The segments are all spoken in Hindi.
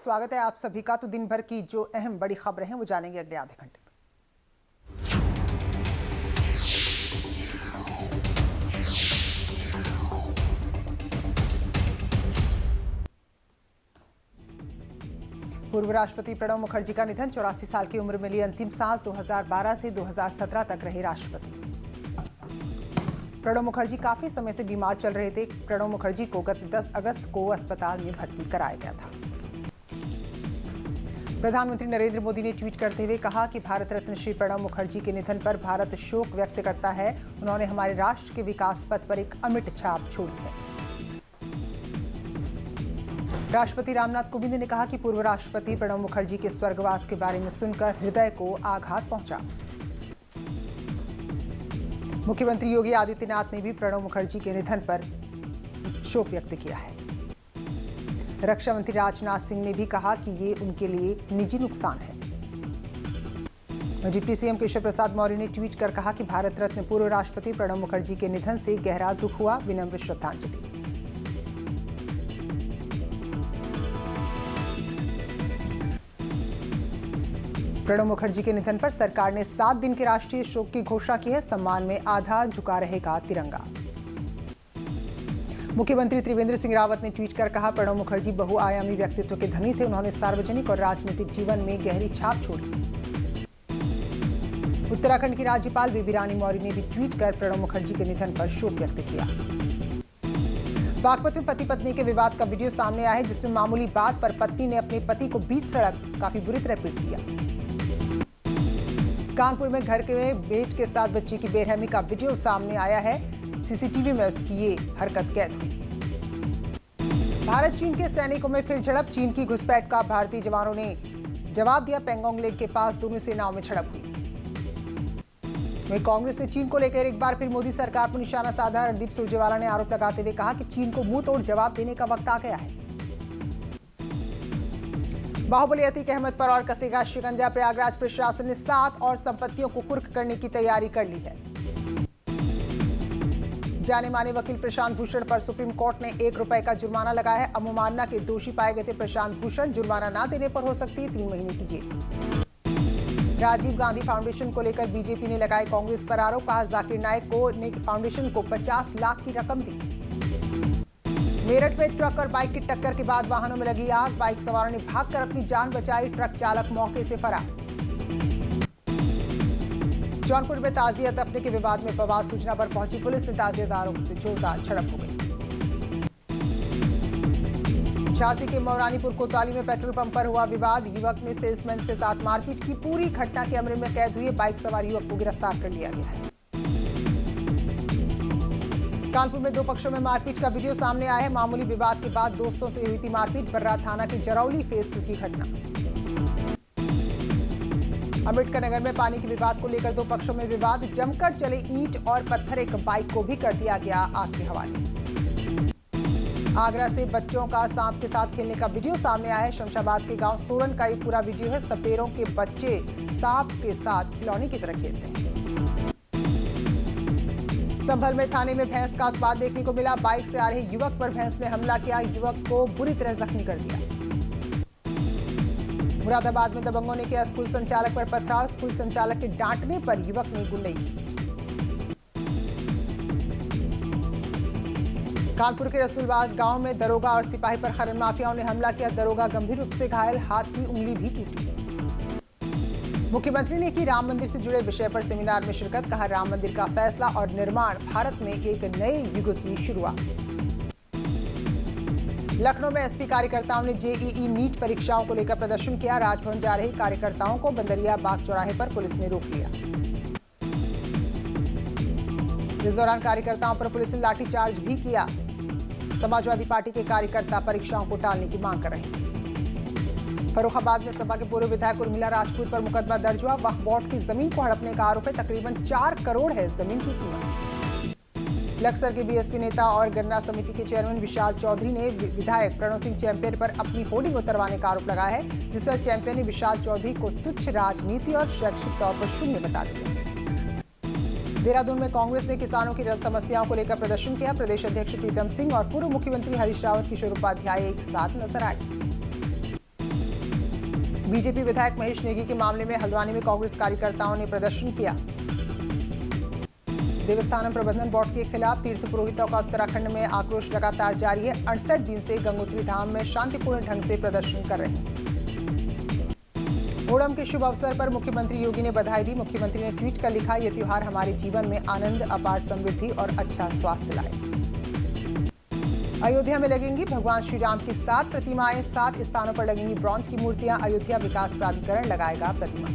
स्वागत है आप सभी का। तो दिन भर की जो अहम बड़ी खबरें हैं वो जानेंगे अगले आधे घंटे में। पूर्व राष्ट्रपति प्रणब मुखर्जी का निधन। 84 साल की उम्र में ली अंतिम सांस। 2012 से 2017 तक रहे राष्ट्रपति। प्रणब मुखर्जी काफी समय से बीमार चल रहे थे। प्रणब मुखर्जी को गत 10 अगस्त को अस्पताल में भर्ती कराया गया था। प्रधानमंत्री नरेंद्र मोदी ने ट्वीट करते हुए कहा कि भारत रत्न श्री प्रणब मुखर्जी के निधन पर भारत शोक व्यक्त करता है। उन्होंने हमारे राष्ट्र के विकास पथ पर एक अमिट छाप छोड़ी है। राष्ट्रपति रामनाथ कोविंद ने कहा कि पूर्व राष्ट्रपति प्रणब मुखर्जी के स्वर्गवास के बारे में सुनकर हृदय को आघात पहुंचा। मुख्यमंत्री योगी आदित्यनाथ ने भी प्रणब मुखर्जी के निधन पर शोक व्यक्त किया है। रक्षा मंत्री राजनाथ सिंह ने भी कहा कि ये उनके लिए निजी नुकसान है। डिप्टी सीएम केशव प्रसाद मौर्य ने ट्वीट कर कहा कि भारत रत्न पूर्व राष्ट्रपति प्रणब मुखर्जी के निधन से गहरा दुख हुआ। विनम्र श्रद्धांजलि। प्रणब मुखर्जी के निधन पर सरकार ने 7 दिन के राष्ट्रीय शोक की घोषणा की है। सम्मान में आधा झुका रहेगा तिरंगा। मुख्यमंत्री त्रिवेंद्र सिंह रावत ने ट्वीट कर कहा, प्रणब मुखर्जी बहुआयामी व्यक्तित्व के धनी थे। उन्होंने सार्वजनिक और राजनीतिक जीवन में गहरी छाप छोड़ी। उत्तराखंड की राज्यपाल बेबी रानी मौर्य ने भी ट्वीट कर प्रणब मुखर्जी के निधन पर शोक व्यक्त किया। बागपत में पति पत्नी के विवाद का वीडियो सामने आया है, जिसमें मामूली बात पर पत्नी ने अपने पति को बीच सड़क काफी बुरी तरह पीट दिया। कानपुर में घर के बेट के साथ बच्ची की बेरहमी का वीडियो सामने आया है। सीसीटीवी में उसकी ये हरकत कैद हुई। भारत चीन के सैनिकों में फिर झड़प। चीन की घुसपैठ का भारतीय जवानों ने जवाब दिया। पेंगोंग लेक के पास दोनों सेनाओं में झड़प हुई। वहीं कांग्रेस ने चीन को लेकर एक बार फिर मोदी सरकार पर निशाना साधा। रणदीप सुरजेवाला ने आरोप लगाते हुए कहा कि चीन को मुंह तोड़ जवाब देने का वक्त आ गया है। बाहुबली अतीक अहमद पर और कसेगा शिकंजा। प्रयागराज प्रशासन ने 7 और संपत्तियों को कुर्क करने की तैयारी कर ली है। जाने माने वकील प्रशांत भूषण पर सुप्रीम कोर्ट ने ₹1 का जुर्माना लगाया है। अवमानना के दोषी पाए गए थे प्रशांत भूषण। जुर्माना ना देने पर हो सकती है 3 महीने की जेल। राजीव गांधी फाउंडेशन को लेकर बीजेपी ने लगाए कांग्रेस पर आरोप। कहा, जाकिर नाइक ने फाउंडेशन को 50 लाख की रकम दी। मेरठ में ट्रक और बाइक की टक्कर के बाद वाहनों में लगी आग। बाइक सवारों ने भागकर अपनी जान बचाई। ट्रक चालक मौके से फरार। जौनपुर में ताजिया दफने के विवाद में बवाल सूचना पर पहुंची पुलिस ने ताजिएदारों से जोरदार झड़प हो गई। झांसी के मौरानीपुर कोतवाली में पेट्रोल पंप पर हुआ विवाद। युवक ने सेल्समैन के साथ मारपीट की। पूरी घटना कैमरे में कैद हुई। बाइक सवार युवक को गिरफ्तार कर लिया गया है। कानपुर में 2 पक्षों में मारपीट का वीडियो सामने आया है। मामूली विवाद के बाद दोस्तों से हुई थी मारपीट। बर्रा थाना की जरौली फेज 2 की घटना। अम्बेडकर नगर में पानी के विवाद को लेकर 2 पक्षों में विवाद। जमकर चले ईंट और पत्थर। एक बाइक को भी कर दिया गया आग के हवाले। आगरा से बच्चों का सांप के साथ खेलने का वीडियो सामने आया है। शमशाबाद के गांव सोरन का ये पूरा वीडियो है। सपेरों के बच्चे सांप के साथ खिलौने की तरह खेलते हैं। संभल में थाने में भैंस का उत्पात देखने को मिला। बाइक से आ रहे युवक पर भैंस ने हमला किया। युवक को बुरी तरह जख्मी कर दिया। मुरादाबाद में दबंगों ने किया स्कूल संचालक पर पथराव। स्कूल संचालक के डांटने पर युवक ने गुंडई की। कानपुर के रसूलबाग गांव में दरोगा और सिपाही पर खनन माफियाओं ने हमला किया। दरोगा गंभीर रूप से घायल। हाथ की उंगली भी टूटी। मुख्यमंत्री ने की राम मंदिर से जुड़े विषय पर सेमिनार में शिरकत। कहा, राम मंदिर का फैसला और निर्माण भारत में एक नए युग की शुरुआत। लखनऊ में एसपी कार्यकर्ताओं ने जेईई नीट परीक्षाओं को लेकर प्रदर्शन किया। राजभवन जा रहे कार्यकर्ताओं को बंदरिया बाग चौराहे पर पुलिस ने रोक लिया। इस दौरान कार्यकर्ताओं पर पुलिस ने लाठीचार्ज भी किया। समाजवादी पार्टी के कार्यकर्ता परीक्षाओं को टालने की मांग कर रहे थे। फर्रुखाबाद में सपा के पूर्व विधायक उर्मिला राजपूत पर मुकदमा दर्ज हुआ। वक्फ बोर्ड की जमीन को हड़पने का आरोप है। तकरीबन 4 करोड़ है जमीन की कीमत। लक्सर के बीएसपी नेता और गन्ना समिति के चेयरमैन विशाल चौधरी ने विधायक प्रणव सिंह चैंपियन पर अपनी होर्डिंग उतरवाने का आरोप लगाया है, जिस पर चैंपियन ने विशाल चौधरी को तुच्छ राजनीति और शैक्षिक तौर पर शून्य बता दिया। देहरादून में कांग्रेस ने किसानों की समस्याओं को लेकर प्रदर्शन किया। प्रदेश अध्यक्ष प्रीतम सिंह और पूर्व मुख्यमंत्री हरीश रावत, किशोर उपाध्याय एक साथ नजर आए। बीजेपी विधायक महेश नेगी के मामले में हल्द्वानी में कांग्रेस कार्यकर्ताओं ने प्रदर्शन किया। देवस्थानम प्रबंधन बोर्ड के खिलाफ तीर्थ पुरोहितों का उत्तराखंड में आक्रोश लगातार जारी है। 68 दिन से गंगोत्री धाम में शांतिपूर्ण ढंग से प्रदर्शन कर रहे हैं। ओणम के शुभ अवसर पर मुख्यमंत्री योगी ने बधाई दी। मुख्यमंत्री ने ट्वीट कर लिखा, ये त्योहार हमारे जीवन में आनंद, अपार समृद्धि और अच्छा स्वास्थ्य लाए। अयोध्या में लगेंगी भगवान श्री राम की 7 प्रतिमाएं। 7 स्थानों पर लगेंगी ब्रॉन्ज की मूर्तियां। अयोध्या विकास प्राधिकरण लगाएगा प्रतिमा।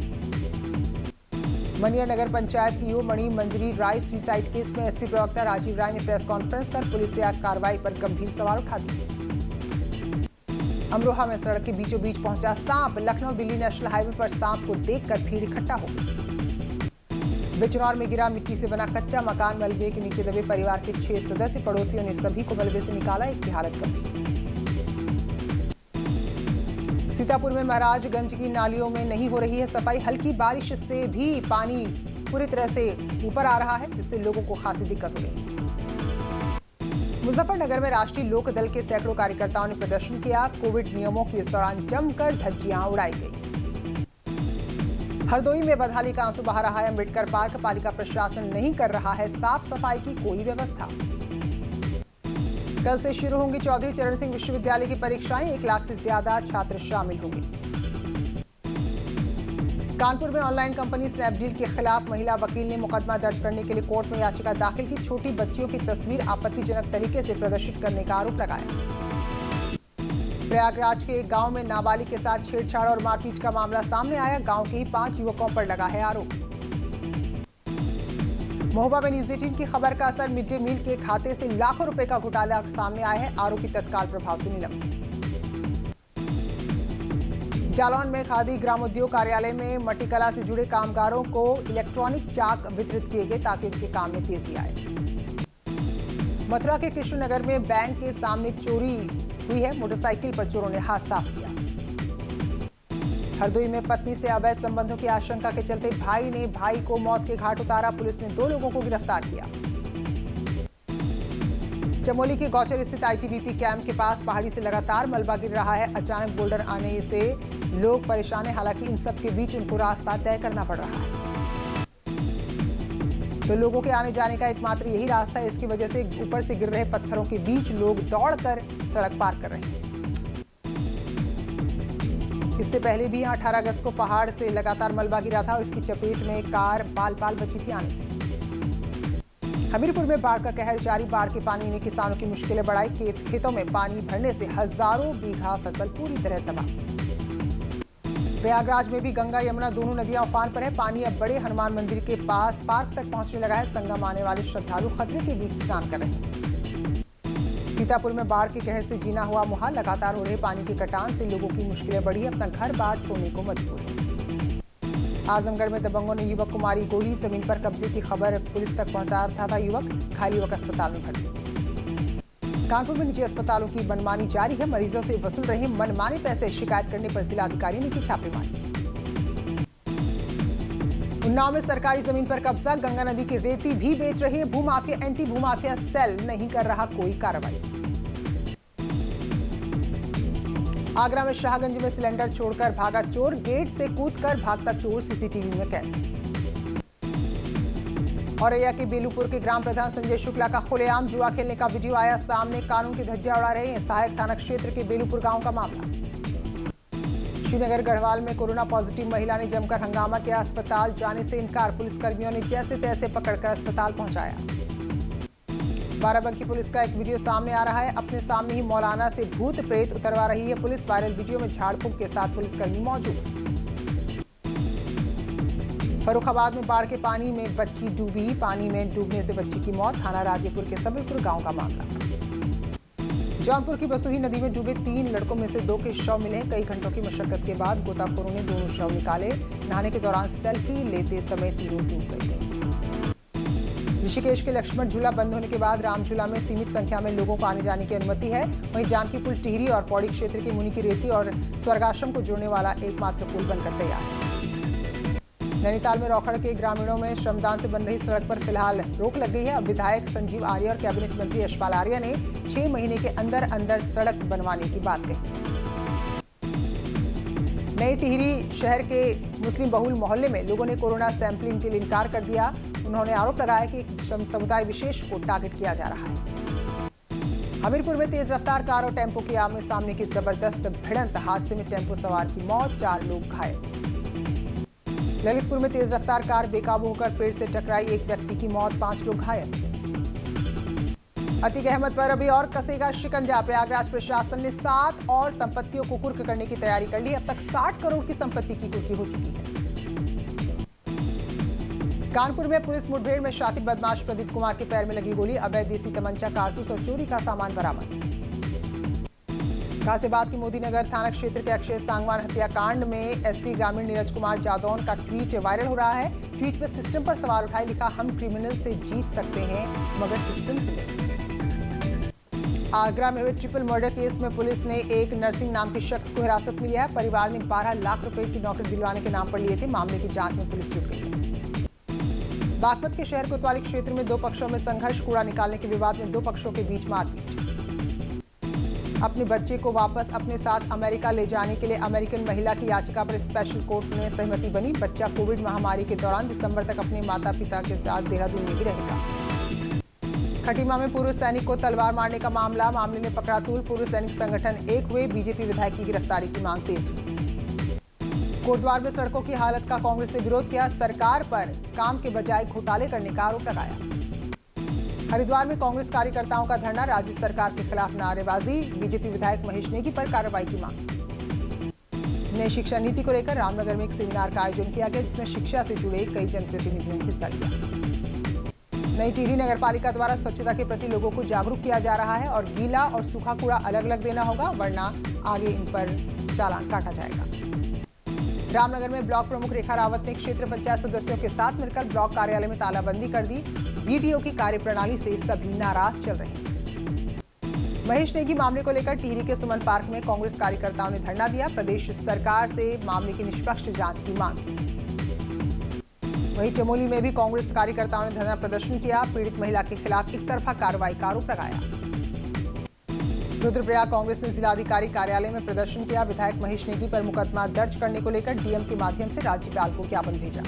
मनियर नगर पंचायत ईओ मणि मंजरी राय सुसाइड केस में एसपी प्रवक्ता राजीव राय ने प्रेस कॉन्फ्रेंस कर पुलिस से कार्रवाई पर गंभीर सवाल उठा दिए। अमरोहा में सड़क के बीचों बीच पहुंचा सांप। लखनऊ दिल्ली नेशनल हाईवे पर सांप को देखकर भीड़ इकट्ठा हो गई। बिजनौर में गिरा मिट्टी से बना कच्चा मकान। मलबे के नीचे दबे परिवार के 6 सदस्य। पड़ोसियों ने सभी को मलबे से निकाला। एक की हालत गंभीर। सीतापुर में महाराजगंज की नालियों में नहीं हो रही है सफाई। हल्की बारिश से भी पानी पूरी तरह से ऊपर आ रहा है, जिससे लोगों को खासी दिक्कत हो रही है। मुजफ्फरनगर में राष्ट्रीय लोक दल के सैकड़ों कार्यकर्ताओं ने प्रदर्शन किया। कोविड नियमों की इस दौरान जमकर धज्जियां उड़ाई गई। हरदोई में बदहाली का आंसू बहा रहा है अम्बेडकर पार्क। पालिका प्रशासन नहीं कर रहा है साफ सफाई की कोई व्यवस्था। कल से शुरू होंगी चौधरी चरण सिंह विश्वविद्यालय की परीक्षाएं। 1 लाख से ज्यादा छात्र शामिल होंगे। कानपुर में ऑनलाइन कंपनी स्नैपडील के खिलाफ महिला वकील ने मुकदमा दर्ज करने के लिए कोर्ट में याचिका दाखिल की। छोटी बच्चियों की तस्वीर आपत्तिजनक तरीके से प्रदर्शित करने का आरोप लगाया। प्रयागराज के एक गांव में नाबालिग के साथ छेड़छाड़ और मारपीट का मामला सामने आया। गांव के ही 5 युवकों पर लगा है आरोप। महोबा में न्यूज 18 की खबर का असर। मिड डे मील के खाते से लाखों रुपए का घोटाला सामने आया है। आरोपी तत्काल प्रभाव से निलंबित। जालौन में खादी ग्रामोद्योग कार्यालय में मट्टीकला से जुड़े कामगारों को इलेक्ट्रॉनिक चाक वितरित किए गए ताकि उनके काम में तेजी आए। मथुरा के कृष्णनगर में बैंक के सामने चोरी हुई है। मोटरसाइकिल पर चोरों ने हाथ साफ किया। हरदोई में पत्नी से अवैध संबंधों की आशंका के चलते भाई ने भाई को मौत के घाट उतारा। पुलिस ने 2 लोगों को गिरफ्तार किया। चमोली के गौचर स्थित आईटीबीपी कैंप के पास पहाड़ी से लगातार मलबा गिर रहा है। अचानक बोल्डर आने से लोग परेशान हैं। हालांकि इन सब के बीच उनको रास्ता तय करना पड़ रहा है। तो लोगों के आने जाने का एकमात्र यही रास्ता है। इसकी वजह से ऊपर से गिर रहे पत्थरों के बीच लोग दौड़कर सड़क पार कर रहे हैं। इससे पहले भी 18 अगस्त को पहाड़ से लगातार मलबा गिरा था और इसकी चपेट में कार पाल बची थी आने से। हमीरपुर में बाढ़ का कहर जारी। बाढ़ के पानी ने किसानों की मुश्किलें बढ़ाई। खेतों में पानी भरने से हजारों बीघा फसल पूरी तरह तबाह। प्रयागराज में भी गंगा यमुना दोनों नदियां उफान पर है। पानी अब बड़े हनुमान मंदिर के पास पार्क तक पहुंचने लगा है। संगम आने वाले श्रद्धालु खतरे के बीच स्नान कर रहे हैं। सीतापुर में बाढ़ के कहर से जीना हुआ मुहाल। लगातार हो रहे पानी के कटान से लोगों की मुश्किलें बढ़ी। अपना घर बार छोड़ने को मजबूर है। आजमगढ़ में दबंगों ने युवक को मारी गोली। जमीन पर कब्जे की खबर पुलिस तक पहुंचा रहा था युवक। घायल युवक अस्पताल में भर्ती। कानपुर में निजी अस्पतालों की मनमानी जारी है। मरीजों से वसूल रहे मनमाने पैसे। शिकायत करने पर जिलाधिकारी ने की छापेमारी। उन्नाव में सरकारी जमीन पर कब्जा। गंगा नदी की रेती भी बेच रही है भूमाफिया। एंटी भूमाफिया सेल नहीं कर रहा कोई कार्रवाई। आगरा में शाहगंज में सिलेंडर छोड़कर भागा चोर। गेट से कूदकर भागता चोर सीसीटीवी में कैद। औरैया के बेलूपुर के ग्राम प्रधान संजय शुक्ला का खुलेआम जुआ खेलने का वीडियो आया सामने। कानून की धज्जियां उड़ा रहे हैं। सहायक थाना क्षेत्र के बेलूपुर गांव का मामला। श्रीनगर गढ़वाल में कोरोना पॉजिटिव महिला ने जमकर हंगामा किया। अस्पताल जाने से इनकार। पुलिसकर्मियों ने जैसे तैसे पकड़कर अस्पताल पहुंचाया। बाराबंकी पुलिस का एक वीडियो सामने आ रहा है। अपने सामने ही मौलाना से भूत प्रेत उतरवा रही है पुलिस। वायरल वीडियो में झाड़ फूंक के साथ पुलिसकर्मी मौजूद। फर्रुखाबाद में बाढ़ के पानी में बच्ची डूबी। पानी में डूबने से बच्ची की मौत। थाना राजेपुर के सबलपुर गांव का मामला। जौनपुर की बसोही नदी में डूबे 3 लड़कों में से 2 के शव मिले। कई घंटों की मशक्कत के बाद गोताखोरों ने दोनों शव निकाले। नहाने के दौरान सेल्फी लेते समय तीनों डूब गए थे। ऋषिकेश के लक्ष्मण झूला बंद होने के बाद राम झूला में सीमित संख्या में लोगों को आने जाने की अनुमति है। वहीं जानकी पुल टिहरी और पौड़ी क्षेत्र के मुनि की रेती और स्वर्गाश्रम को जोड़ने वाला एकमात्र पुल बनकर तैयार है। नैनीताल में रौखड़ के ग्रामीणों में श्रमदान से बन रही सड़क पर फिलहाल रोक लग गई है। अब विधायक संजीव आर्य और कैबिनेट मंत्री यशपाल आर्य ने 6 महीने के अंदर सड़क बनवाने की बात कही। नई टिहरी शहर के मुस्लिम बहुल मोहल्ले में लोगों ने कोरोना सैंपलिंग के लिए इनकार कर दिया। उन्होंने आरोप लगाया कि एक समुदाय विशेष को टारगेट किया जा रहा है। हमीरपुर में तेज रफ्तार कार और टेम्पो की आमने सामने की जबरदस्त भिड़ंत, हादसे में टेम्पो सवार की मौत, 4 लोग घायल। ललितपुर में तेज रफ्तार कार बेकाबू होकर पेड़ से टकराई, एक व्यक्ति की मौत, 5 लोग घायल। अतीक अहमद पर अभी और कसेगा शिकंजा। प्रयागराज प्रशासन ने 7 और संपत्तियों को कुर्क करने की तैयारी कर ली। अब तक 60 करोड़ की संपत्ति की कुर्की हो चुकी है। कानपुर में पुलिस मुठभेड़ में शातिर बदमाश प्रदीप कुमार के पैर में लगी गोली, अवैध देसी तमंचा, कारतूस और चोरी का सामान बरामद। गाजियाबाद के मोदीनगर थाना क्षेत्र के अक्षय सांगवान हत्याकांड में एसपी ग्रामीण नीरज कुमार जादौन का ट्वीट वायरल हो रहा है। ट्वीट में सिस्टम पर सवाल उठाए, लिखा, हम क्रिमिनल से जीत सकते हैं मगर सिस्टम से। आगरा में हुए ट्रिपल मर्डर केस में पुलिस ने एक नरसिंह नाम के शख्स को हिरासत में लिया है। परिवार ने 12 लाख रुपए की नौकरी दिलवाने के नाम पर लिए थे। मामले की जांच में पुलिस जुट गई है। बागपत के शहर कोतवाली क्षेत्र में 2 पक्षों में संघर्ष, कूड़ा निकालने के विवाद में 2 पक्षों के बीच मारपीट। अपने बच्चे को वापस अपने साथ अमेरिका ले जाने के लिए अमेरिकन महिला की याचिका पर स्पेशल कोर्ट में सहमति बनी। बच्चा कोविड महामारी के दौरान दिसंबर तक अपने माता पिता के साथ देहरादून में ही रहेगा। खटीमा में पूर्व सैनिक को तलवार मारने का मामले में पकड़ा तूल। पूर्व सैनिक संगठन एक हुए, बीजेपी विधायक की गिरफ्तारी की मांग तेज हुई। कोटद्वार में सड़कों की हालत का कांग्रेस ने विरोध किया। सरकार पर काम के बजाय घोटाले करने का आरोप लगाया। हरिद्वार में कांग्रेस कार्यकर्ताओं का धरना, राज्य सरकार के खिलाफ नारेबाजी। बीजेपी विधायक महेश नेगी पर कार्रवाई की मांग। नई शिक्षा नीति को लेकर रामनगर में एक सेमिनार का आयोजन किया गया, जिसमें शिक्षा से जुड़े कई जनप्रतिनिधियों ने हिस्सा लिया। नई टिहरी नगरपालिका द्वारा स्वच्छता के प्रति लोगों को जागरूक किया जा रहा है और गीला और सूखा कूड़ा अलग अलग देना होगा, वरना आगे इन पर चालान काटा जाएगा। रामनगर में ब्लॉक प्रमुख रेखा रावत ने क्षेत्र पंचायत सदस्यों के साथ मिलकर ब्लॉक कार्यालय में तालाबंदी कर दी। बीडीओ की कार्यप्रणाली से सभी नाराज चल रहे हैं। महेश नेगी मामले को लेकर टिहरी के सुमन पार्क में कांग्रेस कार्यकर्ताओं ने धरना दिया। प्रदेश सरकार से मामले की निष्पक्ष जांच की मांग की। वहीं चमोली में भी कांग्रेस कार्यकर्ताओं ने धरना प्रदर्शन किया। पीड़ित महिला के खिलाफ एक तरफा कार्रवाई का आरोप लगाया। रुद्रप्रयाग कांग्रेस ने जिलाधिकारी कार्यालय में प्रदर्शन किया। विधायक महेश नेगी पर मुकदमा दर्ज करने को लेकर डीएम के माध्यम से राज्यपाल को ज्ञापन भेजा।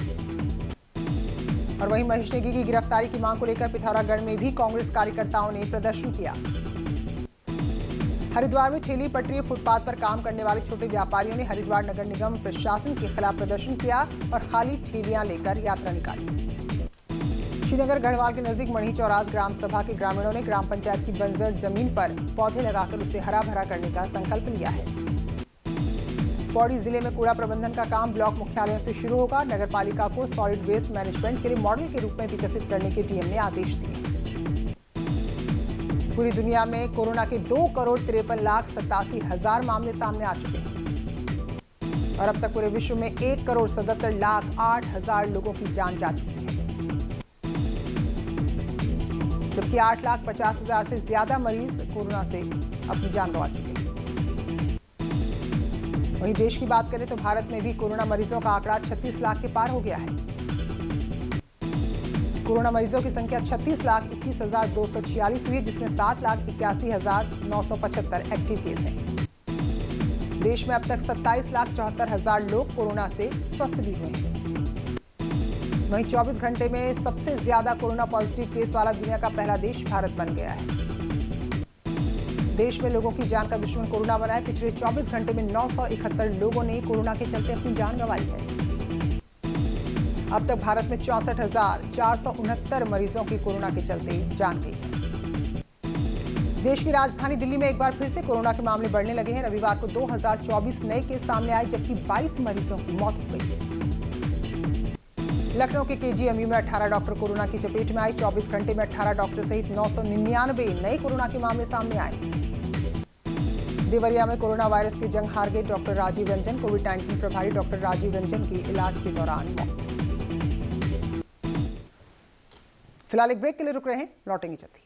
और वहीं महेश नेगी की गिरफ्तारी की मांग को लेकर पिथौरागढ़ में भी कांग्रेस कार्यकर्ताओं ने प्रदर्शन किया। हरिद्वार में ठेली पटरी फुटपाथ पर काम करने वाले छोटे व्यापारियों ने हरिद्वार नगर निगम प्रशासन के खिलाफ प्रदर्शन किया और खाली ठेलियां लेकर यात्रा निकाली। श्रीनगर गढ़वाल के नजदीक मणि चौरास ग्राम सभा के ग्रामीणों ने ग्राम पंचायत की बंजर जमीन पर पौधे लगाकर उसे हरा भरा करने का संकल्प लिया है। पौड़ी जिले में कूड़ा प्रबंधन का काम ब्लॉक मुख्यालयों से शुरू होगा। नगरपालिका को सॉलिड वेस्ट मैनेजमेंट के लिए मॉडल के रूप में विकसित करने के डीएम ने आदेश दिए। पूरी दुनिया में कोरोना के 2,53,87,000 मामले सामने आ चुके हैं और अब तक पूरे विश्व में 1,77,08,000 लोगों की जान जा चुकी है, जबकि 8,50,000 से ज्यादा मरीज कोरोना से अपनी जान गंवा चुके हैं। वहीं देश की बात करें तो भारत में भी कोरोना मरीजों का आंकड़ा 36 लाख के पार हो गया है। कोरोना मरीजों की संख्या 36,21,246 हुई, जिसमें 7,81,975 एक्टिव केस हैं। देश में अब तक 27,74,000 लोग कोरोना से स्वस्थ भी हुए हैं। वहीं 24 घंटे में सबसे ज्यादा कोरोना पॉजिटिव केस वाला दुनिया का पहला देश भारत बन गया है। देश में लोगों की जान का दुश्मन कोरोना बना है। पिछले 24 घंटे में 971 लोगों ने कोरोना के चलते अपनी जान गंवाई है। अब तक भारत में 64,469 मरीजों की कोरोना के चलते जान गई है। देश की राजधानी दिल्ली में एक बार फिर से कोरोना के मामले बढ़ने लगे हैं। रविवार को 2024 नए केस सामने आए, जबकि 22 मरीजों की मौत हो गई। लखनऊ के केजीएमयू में 18 डॉक्टर कोरोना की चपेट में आए। 24 घंटे में 18 डॉक्टर सहित 999 नए कोरोना के मामले सामने आए। देवरिया में कोरोना वायरस की जंग हार गए डॉक्टर राजीव रंजन। कोविड-19 प्रभारी डॉक्टर राजीव रंजन की इलाज के दौरान मौत। फिलहाल एक ब्रेक के लिए रुक रहे हैं, लौटेंगे जल्दी।